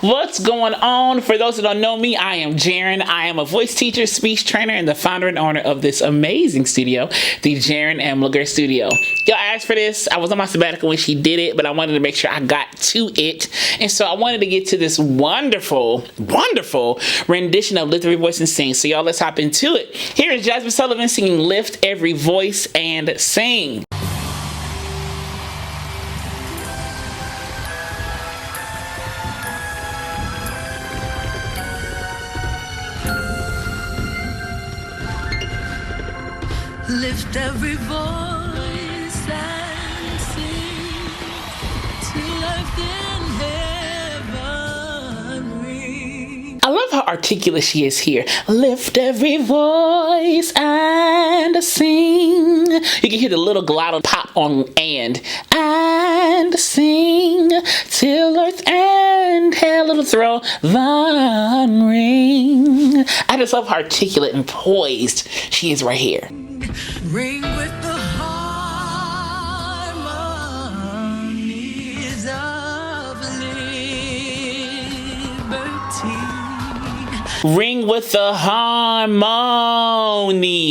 What's going on? For those who don't know me, I am Jaren. I am a voice teacher, speech trainer, and the founder and owner of this amazing studio, the Jaren Amliger Studio. Y'all asked for this. I was on my sabbatical when she did it, but I wanted to make sure I got to it. And so I wanted to get to this wonderful, wonderful rendition of Lift Every Voice and Sing. So y'all, let's hop into it. Here is JAZMINE Sullivan singing Lift Every Voice and Sing. Lift every voice and sing till earth and heaven ring. I love how articulate she is here. Lift every voice and sing. You can hear the little glottal pop on and sing till earth and hell, little throw von ring. I just love how articulate and poised she is right here. Ring with the harmonies of liberty. Ring with the harmony.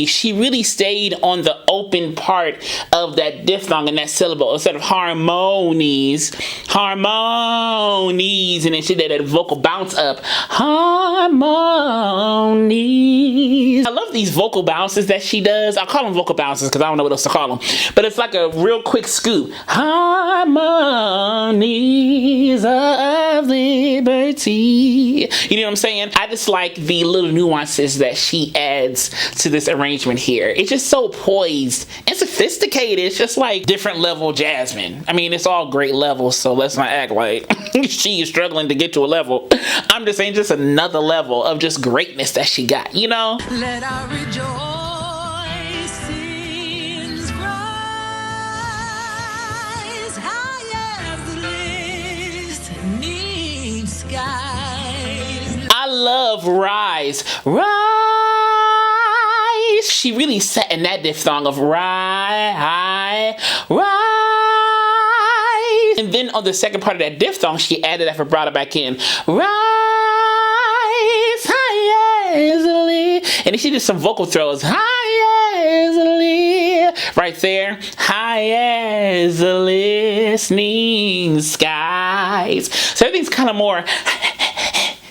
She really stayed on the open part of that diphthong in that syllable instead of harmonies, and then she did that vocal bounce up. Harmonies. I love these vocal bounces that she does. I call them vocal bounces because I don't know what else to call them. But it's like a real quick scoop. Harmonies of liberty. You know what I'm saying? I just like the little nuances that she adds to this arrangement here. It's just so poised and sophisticated. It's just like different level Jasmine. I mean, it's all great levels, so let's not act like she is struggling to get to a level. I'm just saying just another level of just greatness that she got, you know? Let our rejoicings rise high as the listening skies. I love rise. She really set in that diphthong of rise. And then on the second part of that diphthong, she added that vibrato back in. Rise high as the and then she did some vocal throws. High as the right there. High as the listening skies. So everything's kind of more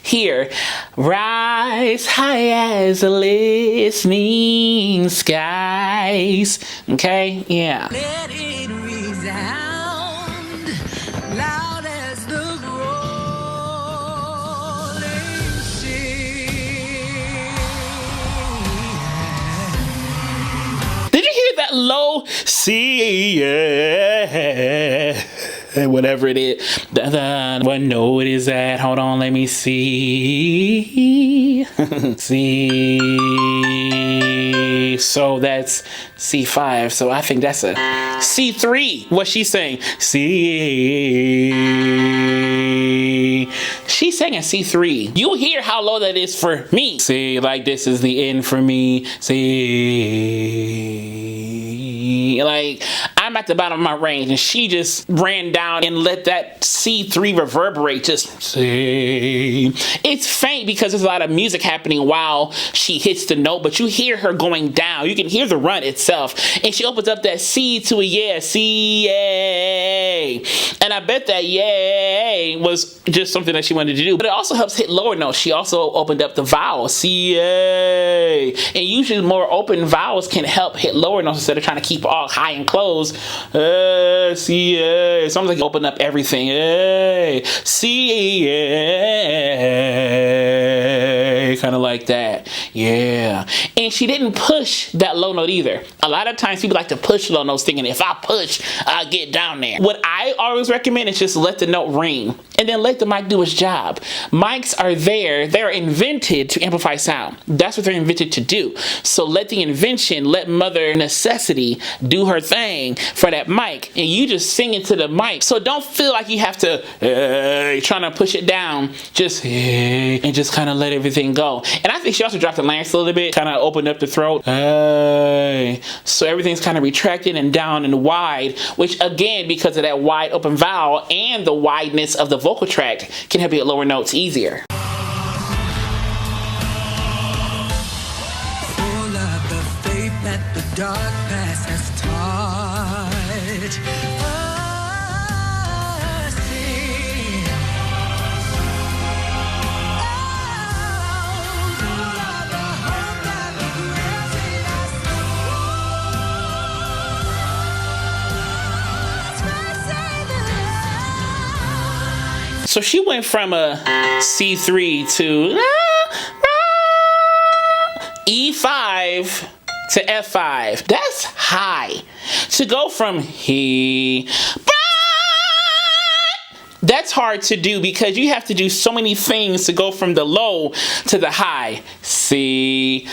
here. Rise high as the listening skies. Okay? Yeah. Let it resound loud as the rolling sea. Did you hear that low C? Yeah. Whatever it is. What note is that? Hold on, let me see. C. So that's C5. So I think that's a C3. What she's saying. C. She's saying C3. You hear how low that is for me. See, like this is the end for me. See. Like I'm at the bottom of my range and she just ran down and let that C3 reverberate. Just see. It's faint because there's a lot of music happening while she hits the note, but you hear her going down. You can hear the run itself. And she opens up that C to a yeah, C, yay. And I bet that yay was just something that she wanted to do. But it also helps hit lower notes. She also opened up the vowel, C, yay. And usually more open vowels can help hit lower notes instead of trying to keep all high and closed. C, yay. It's almost like open up everything. Yay. C, yay. Kind of like that. Yeah. And she didn't push that low note either. A lot of times people like to push low notes thinking if I push, I'll get down there. What I always recommend is just let the note ring and then let the mic do its job. Mics are there. They're invented to amplify sound. That's what they're invented to do. So let the invention, let Mother Necessity do her thing for that mic and you just sing into the mic. So don't feel like you have to trying to push it down. Just and just kind of let everything go. And I think she also dropped the larynx a little bit, kind of opened up the throat. Hey. So everything's kind of retracted and down and wide, which again, because of that wide open vowel and the wideness of the vocal tract, can help you get lower notes easier. Full of the faith that the dark past has taught us. Full of the hope that lives in us. So she went from a C3 to E5 to F5. That's high. To go from he, that's hard to do because you have to do so many things to go from the low to the high. C,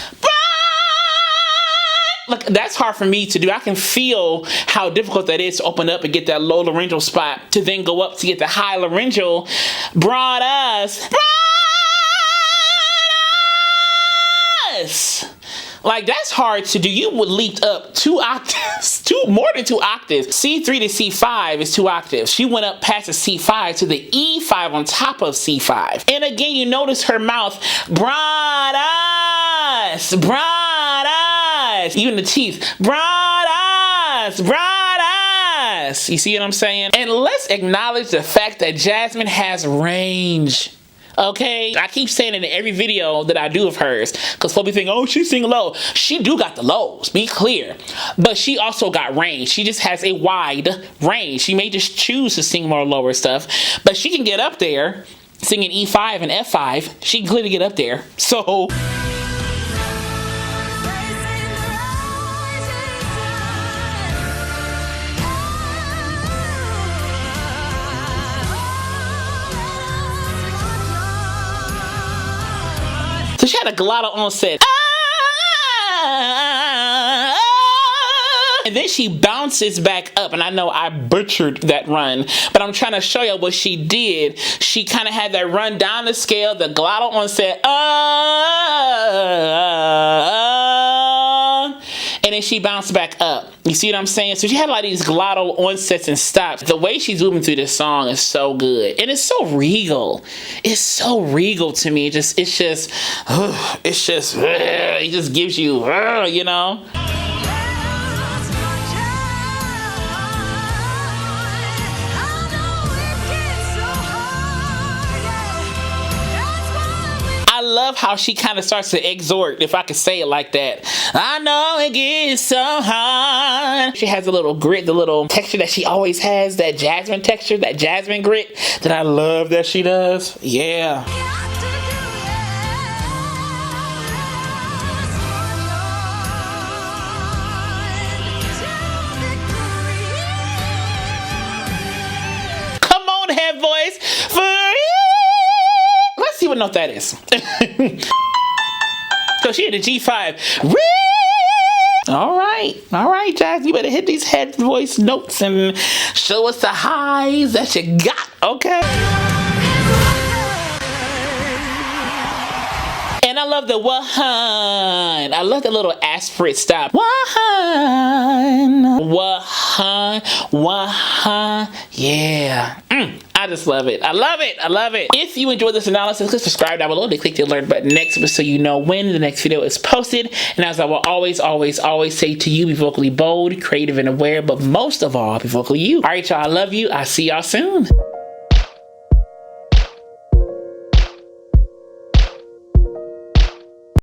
look, that's hard for me to do. I can feel how difficult that is to open up and get that low laryngeal spot to then go up to get the high laryngeal. Brought us. Like, that's hard to do. You would leap up 2 octaves, more than 2 octaves. C3 to C5 is 2 octaves. She went up past the C5 to the E5 on top of C5. And again, you notice her mouth, brought us, even the teeth, brought us. You see what I'm saying? And let's acknowledge the fact that Jasmine has range. Okay, I keep saying it in every video that I do of hers, because folks be thinking, oh, she's singing low. She do got the lows, be clear. But she also got range. She just has a wide range. She may just choose to sing more lower stuff, but she can get up there singing E5 and F5. She can clearly get up there. So she had a glottal onset. And then she bounces back up. And I know I butchered that run, but I'm trying to show you what she did. She kind of had that run down the scale, the glottal onset. And then she bounced back up. You see what I'm saying? So she had a lot of these glottal onsets and stops. The way she's moving through this song is so good. And it's so regal. It's so regal to me. It just gives you, you know? I love how she kind of starts to exhort, if I could say it like that. I know it gets so hard. She has a little grit, the little texture that she always has, that Jasmine texture, that Jasmine grit that I love that she does. Yeah. Come on, head voice. Let's see what note that is. So she had a G5. All right, Jazz, you better hit these head voice notes and show us the highs that you got, okay? And I love the wahan. I love the little aspirate stop. Wahan, yeah. I just love it. I love it. If you enjoyed this analysis, click subscribe down below and click the alert button next to it so you know when the next video is posted. And as I will always say to you, be vocally bold, creative, and aware, but most of all, be vocally you. All right, y'all, I love you. I'll see y'all soon.